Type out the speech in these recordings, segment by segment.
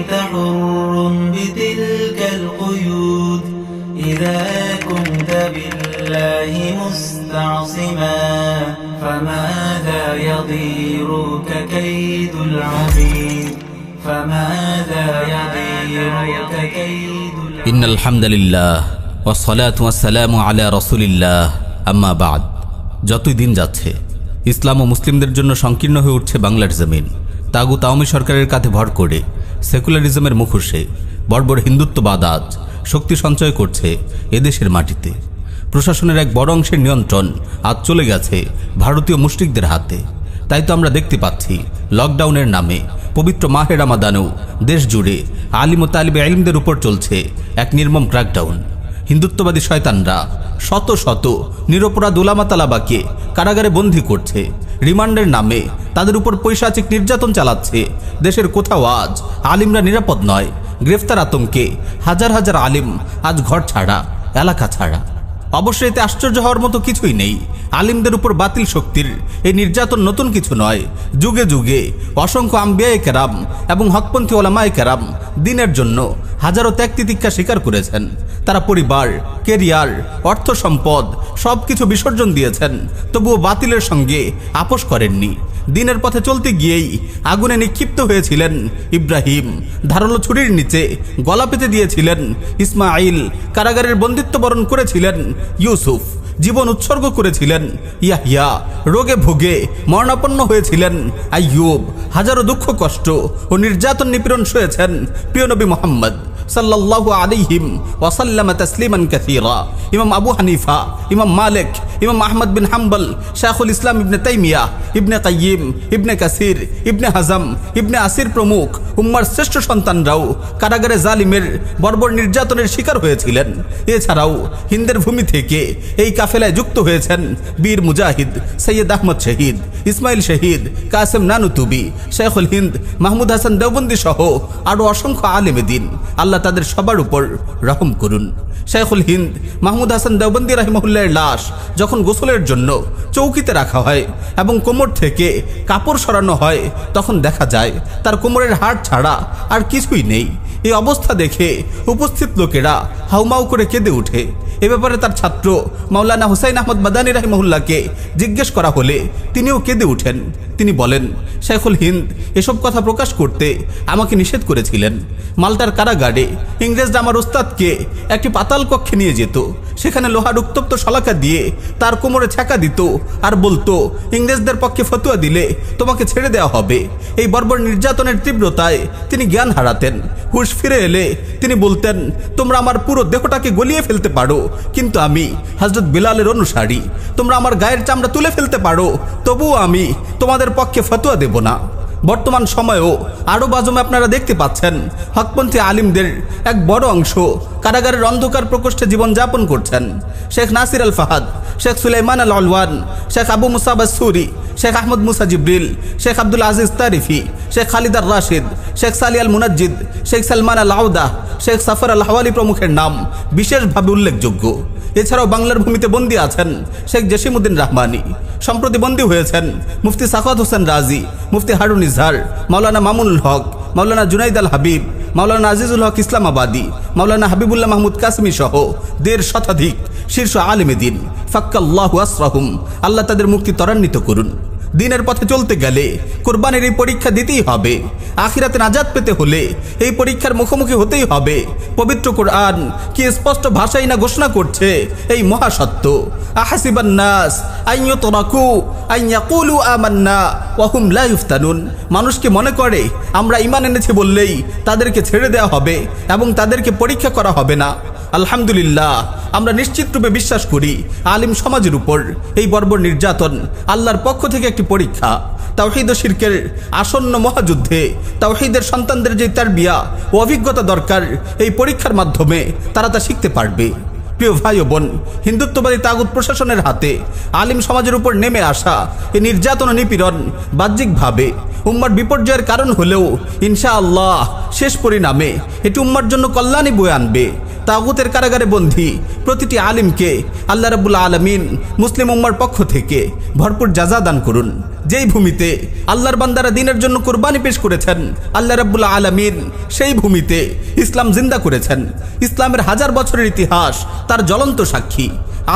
كنت حر بتلك القيود إذا كنت بالله مستعصما فماذا يضيرك كيد العبيد فماذا يضيرك كيد العبيد إن الحمد لله والصلاة والسلام على رسول الله أما بعد যতই দিন যাচ্ছে ইসলাম ও মুসলিমদের জন্য সংকীর্ণ হয়ে উঠছে বাংলার জমিন। তাগুত আওয়ামী সরকারের কাঁধে ভর করে সেকুলারিজমের মুখোশে বর্বর হিন্দুত্ববাদ আজ শক্তি সঞ্চয় করছে এদেশের মাটিতে। প্রশাসনের এক বড় অংশের নিয়ন্ত্রণ আজ চলে গেছে ভারতীয় মুশরিকদের হাতে। তাই তো আমরা দেখতে পাচ্ছি লকডাউনের নামে পবিত্র মাহে রমাদানেও দেশ জুড়ে আলিম ও তালিবে ইলমদের উপর চলছে এক নির্মম ক্র্যাকডাউন। হিন্দুত্ববাদী শয়তানরা শত শত নিরপরাধ উলামা তালাবাকে কারাগারে বন্দী করছে, রিমান্ডের নামে তাদের উপর পৈশাচিক নির্যাতন চালাচ্ছে। দেশের কোথাও আজ আলিমরা নিরাপদ নয়। গ্রেফতার আতঙ্কে হাজার হাজার আলিম আজ ঘর ছাড়া, এলাকা ছাড়া। অবশ্যই এতে আশ্চর্য হওয়ার মতো কিছুই নেই। আলিমদের উপর বাতিল শক্তির এই নির্যাতন নতুন কিছু নয়। যুগে যুগে অসংখ্য আম্বিয়ায়ে কেরাম এবং হকপন্থী ওলামায়ে কেরাম দিনের জন্য হাজারো ত্যাগ তিতিক্ষা স্বীকার করেছেন। তারা পরিবার, কেরিয়ার, অর্থ সম্পদ সবকিছু বিসর্জন দিয়েছেন, তবুও বাতিলের সঙ্গে আপোষ করেননি। দিনের পথে চলতে গিয়েই আগুনে নিক্ষিপ্ত হয়েছিলেন ইব্রাহিম, ধারালো ছুরির নিচে গলা পেতে দিয়েছিলেন ইসমাইল, কারাগারের বন্দিত্ব বরণ করেছিলেন ইউসুফ, জীবন উৎসর্গ করেছিলেন ইয়াহিয়া, রোগে ভোগে মরণাপন্ন হয়েছিলেন আইয়ুব, হাজারো দুঃখ কষ্ট ও নির্যাতন নিপীড়ন সয়েছেন প্রিয় নবী মুহাম্মদ সাল্লাল্লাহু আলাইহিম ওয়াসাল্লাম তাসলিমান কাসীরা। ইমাম আবু হানিফা, ইমাম মালিক, ইমাম আহমদ বিন হাম্বল, শাইখুল ইসলাম ইবনে তাইমিয়া, ইবনে কাইয়িম, ইবনে কাসির, ইবনে হাজম, ইবনে আসির প্রমুখ উম্মার শ্রেষ্ঠ সন্তানরাও কারাগারে জালিমের বর্বর নির্যাতনের শিকার হয়েছিলেন। এছাড়াও হিন্দের ভূমি থেকে এই কাফেলায় যুক্ত হয়েছেন বীর মুজাহিদ সৈয়দ আহমদ শহীদ, ইসমাইল শহীদ, কাসেম নানুতুবি, শেখুল হিন্দ মাহমুদ হাসান দেওবন্দি সহ আরও অসংখ্য আলেমে দিন। আল্লাহ তাদের সবার উপর রহম করুন। শেখুল হিন্দ মাহমুদ হাসান দেওবন্দি রাহিমাহুল্লাহর লাশ যখন গোসলের জন্য চৌকিতে রাখা হয় এবং কোমর থেকে কাপড় সরানো হয়, তখন দেখা যায় তার কোমরের হাড় ছাড়া আর কিছুই নেই। এই অবস্থা দেখে উপস্থিত লোকেরা হাউমাউ করে কেঁদে ওঠে। এ ব্যাপারে তার ছাত্র মাওলানা হুসাইন আহমদ মাদানী রাহিমাহুল্লাহকে জিজ্ঞেস করা হলে তিনিও কেঁদে উঠেন। তিনি বলেন, শেখুল হিন্দ এসব কথা প্রকাশ করতে আমাকে নিষেধ করেছিলেন। মাল্টার কারাগারে ইংরেজরা আমার ওস্তাদকে একটি পাতাল কক্ষে নিয়ে যেত। সেখানে লোহার উত্তপ্ত শলাকা দিয়ে তার কোমরে ছ্যাঁকা দিত আর বলতো, ইংরেজদের পক্ষে ফতুয়া দিলে তোমাকে ছেড়ে দেওয়া হবে। এই বর্বর নির্যাতনের তীব্রতায় তিনি জ্ঞান হারাতেন। হুঁশ ফিরে এলে তিনি বলতেন, তোমরা আমার পুরো দেহটাকে গলিয়ে ফেলতে পারো, কিন্তু আমি হযরত বিলালের অনুসারী। তোমরা আমার গায়ের চামড়া তুলে ফেলতে পারো, তবুও আমি তোমাদের পক্ষে ফতুয়া দেব না। বর্তমান সময়েও আরব আজমে আপনারা দেখতে পাচ্ছেন হকপন্থী আলিমদের এক বড় অংশ কারাগারের অন্ধকার প্রকোষ্ঠে জীবনযাপন করছেন। শেখ নাসির আল ফাহাদ, শেখ সুলাইমান আল অলওয়ান, শেখ আবু মুসাব আস-সুরি, শেখ আহমদ মুসা জিব্রিল, শেখ আব্দুল আজিজ তারিফি, শেখ খালিদ আর রাশিদ, শেখ সালি আল মুনাজ্জিদ, শেখ সালমান আল আউদা, শেখ সাফর আল হাওয়ালি প্রমুখের নাম বিশেষভাবে উল্লেখযোগ্য। এছাড়াও বাংলার ভূমিতে বন্দী আছেন শেখ জসিমউদ্দিন রহমানি। সম্প্রতি বন্দী হয়েছেন মুফতি সাখাওয়াত হোসেন রাজি, মুফতি হারুন ইজহার, মাওলানা মামুনুল হক, মাওলানা জুনাইদ আল হাবিব, মাওলানা আজিজুল হক ইসলামাবাদী, মাওলানা হাবিবুল্লাহ মাহমুদ কাসমি সহ 1.5 শতাধিক শীর্ষ আলেমে দিন। ফাক্কাল্লাহু আসরাহুম, আল্লাহ তাদের মুক্তি ত্বরান্বিত করুন। দিনের পথে চলতে গেলে কোরবানির এই পরীক্ষা দিতেই হবে। আখিরাতে নাজাত পেতে হলে এই পরীক্ষার মুখোমুখি হতেই হবে। পবিত্র কোরআন কি স্পষ্ট ভাষায় না ঘোষণা করছে এই মহাসত্য, আহাসিবান নাস আন ইউতরাকু আন ইয়াকুলু আমান্না ওয়া হুম লা ইফতানুন। মানুষকে মনে করে আমরা ঈমান এনেছি বললেই তাদেরকে ছেড়ে দেওয়া হবে এবং তাদেরকে পরীক্ষা করা হবে না। আলহামদুলিল্লাহ, আমরা নিশ্চিতরূপে বিশ্বাস করি আলিম সমাজের উপর এই বর্বর নির্যাতন আল্লাহর পক্ষ থেকে একটি পরীক্ষা। তাওহীদ ও শিরকের আসন্ন মহাযুদ্ধে তাওহীদের সন্তানদের যে তারবিয়া ও অভিজ্ঞতা দরকার, এই পরীক্ষার মাধ্যমে তারা তা শিখতে পারবে। প্রিয় ভাই ও বোন, হিন্দুত্ববাদী তাগুত প্রশাসনের হাতে আলিম সমাজের উপর নেমে আসা এ নির্যাতন ও নিপীড়ন বাহ্যিকভাবে উম্মার বিপর্যয়ের কারণ হলেও ইনশাআল্লাহ শেষ পরিণামে এটি উম্মার জন্য কল্যাণই বয়ে আনবে। তাগুতের কারাগারে বন্দী প্রতিটি আলিমকে আল্লাহ রাব্বুল আলামিন মুসলিম উম্মার পক্ষ থেকে ভরপুর জাযা দান করুন। যেই ভূমিতে আল্লাহর বান্দারা দ্বীনের জন্য কুরবানি পেশ করেছেন, আল্লাহ রাব্বুল আলামিন সেই ভূমিতে ইসলাম জিন্দা করেছেন। ইসলামের হাজার বছরের ইতিহাস তার জ্বলন্ত সাক্ষী।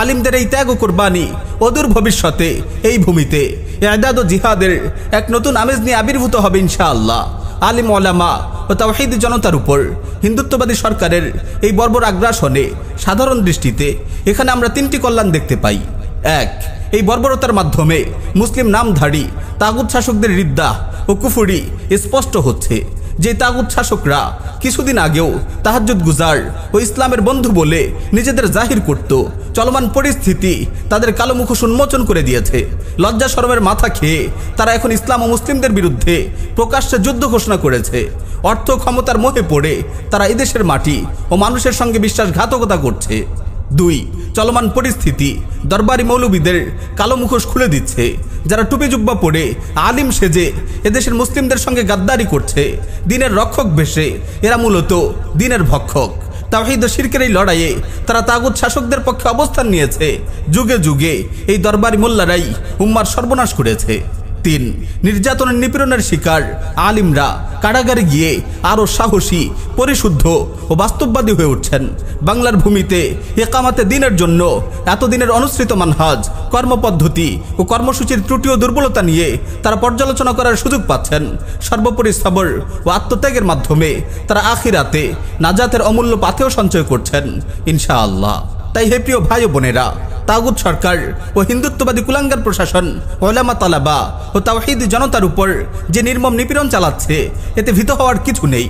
আলিমদের এই ত্যাগ ও কুরবানি অদূর ভবিষ্যতে এই ভূমিতে ইআদাদ ও জিহাদের এক নতুন আমেজ নিয়ে আবির্ভূত হবে ইনশাআল্লাহ। আলিম ওলামা ও তাওহীদি জনতার উপর হিন্দুত্ববাদী সরকারের এই বর্বর আগ্রাসনে সাধারণ দৃষ্টিতে এখানে আমরা তিনটি কল্যাণ দেখতে পাই। এক, এই বর্বরতার মাধ্যমে মুসলিম নামধারী তাগুত শাসকদের রিদ্দাহ ও কুফরি স্পষ্ট হচ্ছে। যে তাগুত শাসকরা কিছুদিন আগেও তাহাজ্জুদ গুজার ও ইসলামের বন্ধু বলে নিজেদের জাহির করত, চলমান পরিস্থিতি তাদের কালো মুখোশ উন্মোচন করে দিয়েছে। লজ্জা শরমের মাথা খেয়ে তারা এখন ইসলাম ও মুসলিমদের বিরুদ্ধে প্রকাশ্যে যুদ্ধ ঘোষণা করেছে। অর্থ ক্ষমতার মোহে পড়ে তারা এদেশের মাটি ও মানুষের সঙ্গে বিশ্বাসঘাতকতা করছে। দুই, চলমান পরিস্থিতি দরবারি মৌলবীদের কালো মুখোশ খুলে দিচ্ছে, যারা টুপি জুব্বা পরে আলিম সেজে এদেশের মুসলিমদের সঙ্গে গাদ্দারি করছে। দ্বীনের রক্ষক বেশে এরা মূলত দ্বীনের ভক্ষক। তাওহীদ ও শিরকের এই লড়াইয়ে তারা তাগুত শাসকদের পক্ষে অবস্থান নিয়েছে। যুগে যুগে এই দরবারি মোল্লারাই উম্মার সর্বনাশ করেছে। তিন, নির্যাতনের নিপীড়নের শিকার আলিমরা কারাগারে গিয়ে আরও সাহসী, পরিশুদ্ধ ও বাস্তববাদী হয়ে উঠছেন। বাংলার ভূমিতে ইকামাতে দ্বীনের জন্য এতদিনের অনুসৃত মানহাজ, কর্মপদ্ধতি ও কর্মসূচির ত্রুটি ও দুর্বলতা নিয়ে তারা পর্যালোচনা করার সুযোগ পাচ্ছেন। সর্বোপরি সবর ও আত্মত্যাগের মাধ্যমে তারা আখিরাতে নাজাতের অমূল্য পাথেয় সঞ্চয় করছেন ইনশাআল্লাহ। তাই হে প্রিয় ভাই ও বোনেরা, তাগুত সরকার ও হিন্দুত্ববাদী কুলাঙ্গার প্রশাসন ওলামা তালাবা ও তাওহীদি জনতার উপর যে নির্মম নিপীড়ন চালাচ্ছে, এতে ভীত হওয়ার কিছু নেই।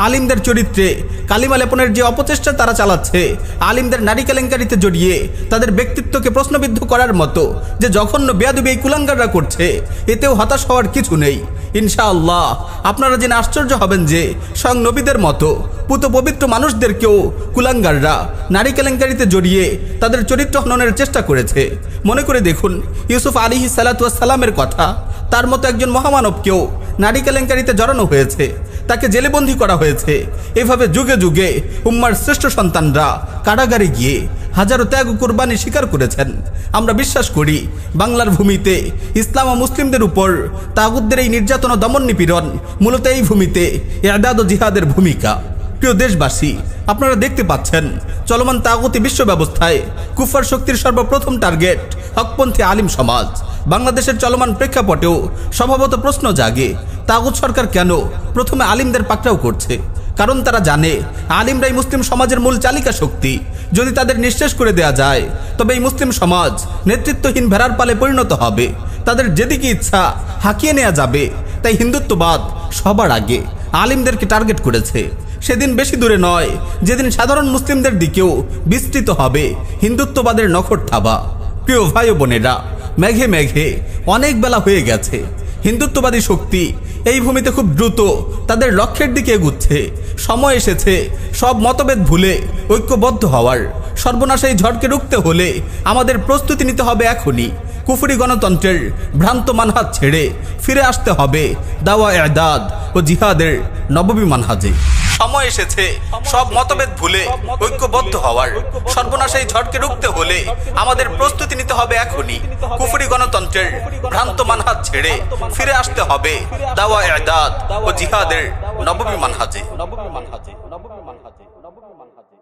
আলিমদের চরিত্রে কালিমা লেপনের যে অপচেষ্টা তারা চালাচ্ছে, আলিমদের নারী কেলেঙ্কারিতে জড়িয়ে তাদের ব্যক্তিত্বকে প্রশ্নবিদ্ধ করার মতো যে জঘন্য বেয়াদবি এই কুলাঙ্গাররা করছে, এতেও হতাশ হওয়ার কিছু নেই ইনশাআল্লাহ। আপনারা জেনে আশ্চর্য হবেন যে স্বয়ং নবীদের মতো পুত পবিত্র মানুষদেরকেও কুলাঙ্গাররা নারী কেলেঙ্কারিতে জড়িয়ে তাদের চরিত্র হননের চেষ্টা করেছে। মনে করে দেখুন ইউসুফ আলাইহিস সালাতু ওয়াস সালামের কথা। তার মতো একজন মহামানবকেও নারী কেলেঙ্কারিতে জড়ানো হয়েছে, তাকে জেলেবন্দি করা হয়েছে। এভাবে যুগে যুগে উম্মার শ্রেষ্ঠ সন্তানরা কারাগারে গিয়ে হাজারো ত্যাগ ও কুরবানি স্বীকার করেছেন। আমরা বিশ্বাস করি বাংলার ভূমিতে ইসলাম ও মুসলিমদের উপর তাগুতদের এই নির্যাতন ও দমন নিপীড়ন মূলত এই ভূমিতে ইআদাদ ও জিহাদের ভূমিকা। প্রিয় দেশবাসী, আপনারা দেখতে পাচ্ছেন চলমান তাগুতি বিশ্ব ব্যবস্থায় কুফার শক্তির সর্বপ্রথম টার্গেট হকপন্থী আলিম সমাজ। বাংলাদেশের চলমান প্রেক্ষাপটেও স্বভাবত প্রশ্ন জাগে, তাগুত সরকার কেন প্রথমে আলিমদের পাকড়াও করছে? কারণ তারা জানে আলিমরাই মুসলিম সমাজের মূল চালিকা শক্তি। যদি তাদের নিঃশেষ করে দেয়া যায়, তবে এই মুসলিম সমাজ নেতৃত্বহীন ভেড়ার পালে পরিণত হবে। তাদের যেদিকে ইচ্ছা হাঁকিয়ে নেওয়া যাবে। তাই হিন্দুত্ববাদ সবার আগে আলিমদেরকে টার্গেট করেছে। সেদিন বেশি দূরে নয় যেদিন সাধারণ মুসলিমদের দিকেও বিস্তৃত হবে হিন্দুত্ববাদের নখর থাবা। প্রিয় ভাই ও বোনেরা, মেঘে মেঘে অনেক বেলা হয়ে গেছে। হিন্দুত্ববাদী শক্তি এই ভূমিতে খুব দ্রুত তাদের লক্ষ্যের দিকে এগুচ্ছে। সময় এসেছে সব মতভেদ ভুলে ঐক্যবদ্ধ হওয়ার। সর্বনাশ এই ঝড়কে রুখতে হলে আমাদের প্রস্তুতি নিতে হবে এখনই। কুফরি গণতন্ত্রের ভ্রান্ত মানহাজ ছেড়ে ফিরে আসতে হবে দাওয়া ইআদাদ ও জিহাদের নববী মানহাজে। সময় এসেছে সব মতভেদ ভুলে ঐক্যবদ্ধ হওয়ার। সর্বনাশ এই ঝড়কে রুখতে হলে আমাদের প্রস্তুতি নিতে হবে এখনই। কুফরি গণতন্ত্রের ভ্রান্ত মানহাজ ছেড়ে ফিরে আসতে হবে দাওয়া ইআদাদ ও জিহাদের নববী মানহাজে।